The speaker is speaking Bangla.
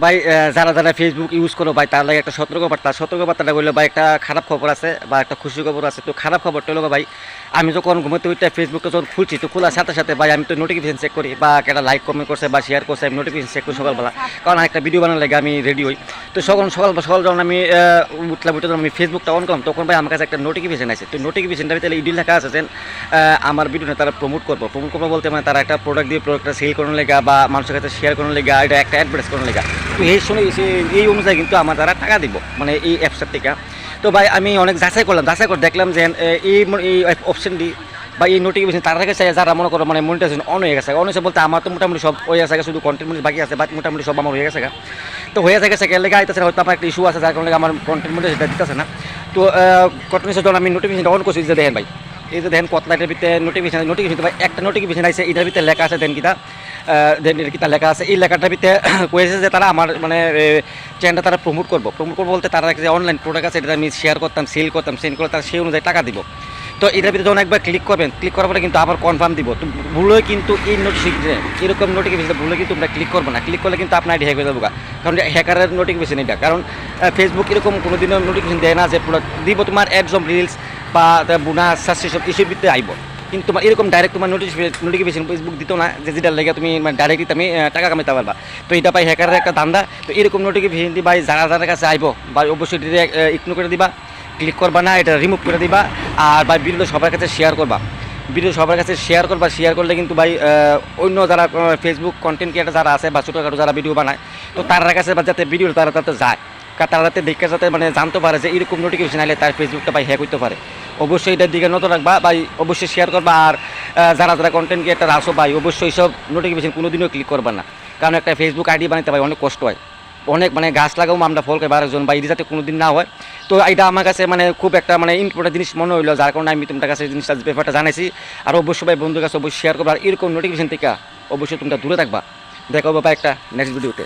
ভাই যারা যারা ফেসবুক ইউজ করো ভাই তার লাগে একটা সতর্কবার্তা বললো ভাই একটা খারাপ খবর আছে বা একটা খুশি খবর আছে। তো খারাপ খবরটা হলো ভাই, আমি যখন ঘুমোতে উঠতে ফেসবুকটা যখন খুলছি তো খোলার সাথে সাথে ভাই আমি তো নোটিফিকেশন চেক করি বা একটা লাইক কমেন্ট করছে বা শেয়ার করছে, আমি নোটিফিকেশন চেক করি সকালবেলা, কারণ একটা ভিডিও বানানোর লাগে আমি রেডি হই। তো সকাল যখন আমি উঠে যখন আমি ফেসবুকটা অন করলাম তখন ভাই আমার কাছে একটা নোটিফিকেশন আছে। তো নোটিফিকেশনটা ভিতরে ইডি লেখা আছে যে আমার ভিডিওটা তারা প্রমোট করবো বলতে মানে তারা একটা প্রোডাক্ট দিয়ে প্রোডাক্টটা সেল করানোর লেগা বা মানুষের কাছে শেয়ার করানোর লেগা, এটা একটা অ্যাডভার্টাইজ করানোর লেগা। তো এই অনুযায়ী কিন্তু আমার তারা টাকা দিব মানে এই অ্যাপসটার থেকে। তো ভাই আমি অনেক যাচাই করে দেখলাম যে এই অপশনটি বা এই নোটিফিকেশন তারা কাছে যারা মনে করো মানে মনিটাইজেশন অন হয়ে গেছে বলতে আমার তো মোটামুটি সব হয়ে গেছে, শুধু কন্টেন্ট বাকি আছে, বাট মোটামুটি সব আমার হয়ে গেছে। তো হয়ে গেছে লেগে আইতেছে, হয়তো আমার একটা ইস্যু আছে যার কারণে আমার কন্টেন্ট মনিটাইজেশনটা দিতেছে না। তো কন্টিনিউস যখন আমি নোটিফিকেশনটা অন করছি যে দেখেন ভাই, এই যে দেখেন কত লাইটের ভিতরে নোটিফিকেশন ভাই একটা নোটিফিকেশন আছে, এটার ভিতরে লেখা আছে দেন কিতা লেখা আছে, এই লেখাটার ভিতরে কয়েছে যে তারা আমার মানে চ্যানেলটা তারা প্রমোট করবো বলতে তারা যে অনলাইন প্রোডাক্ট আছে এটা আমি শেয়ার করতাম, সেল করতাম, সেন্ড করে তারা সেই অনুযায়ী টাকা দিব। তো এটার ভিতরে যখন একবার ক্লিক করার পরে কিন্তু আবার কনফার্ম দিব। তো ভুলে কিন্তু এই নোটিফিকেশন এরকম নোটিফিকেশন ভুলে কিন্তু তোমরা ক্লিক করবো না, ক্লিক করলে কিন্তু আপনার আইডি হ্যাক হয়ে যাবো, কারণ হ্যাকারের নোটিফিকেশন এটা। কারণ ফেসবুক এরকম কোনো দিনও নোটিফিকেশন দেয় না যে প্রোডাক্ট দিব তোমার অ্যাডস রিলস বা বোনাস সাবস্ক্রিপশন এসব ভিতরে আইব, কিন্তু তোমার এরকম ডাইরেক্ট তোমার নোটিফিকেশন ফেসবুক দিত না যে যেটা লেগে তুমি ডাইরেক্টলি তুমি টাকা কামাইতে পারবা। তো এটা পাই হ্যাকারের একটা ধান্দা। তো এরকম নোটিফিকেশন দিবা যারা কাছে আইব বা অবশ্যই ইগনোর করে দিবা, ক্লিক করবা না, এটা রিমুভ করে দিবা। আর ভাই ভিডিও সবার কাছে শেয়ার করবা, শেয়ার করলে কিন্তু ভাই অন্য যারা ফেসবুক কন্টেন্ট ক্রিয়েটার যারা আছে বা ছোটোখাটো যারা ভিডিও বানায় তো তার কাছে বা যাতে ভিডিও তারা তাতে যায়, তারা যাতে দেখে যাতে মানে জানতে পারে যে এরকম নোটিফিকেশন আইলে তার ফেসবুকটা ভাই হ্যাক হইতে পারে। অবশ্যই এটার দিকে নজর রাখবা ভাই, অবশ্যই শেয়ার করবা। আর যারা কন্টেন্ট ক্রিয়েটার আসো ভাই অবশ্যই সব নোটিফিকেশন কোনোদিনও ক্লিক করবা না, কারণ একটা ফেসবুক আইডি বানাইতে ভাই অনেক কষ্ট হয়, অনেক মানে গাছ লাগাবো আমরা ফল খাই 12 জন বা এটা যাতে কোনো দিন না হয়। তো এটা আমার কাছে মানে খুব একটা মানে ইম্পর্টেন্ট জিনিস মনে হইলো, যার কারণে আমি তোমার কাছে জিনিসটা ব্যাপারটা জানাইছি। আর অবশ্যই ভাই বন্ধুর কাছে অবশ্যই শেয়ার করবা, আর এরকম নোটিফিকেশন থেকে অবশ্যই তোমরা দূরে থাকবা। দেখা হবে একটা নেক্সট ভিডিওতে।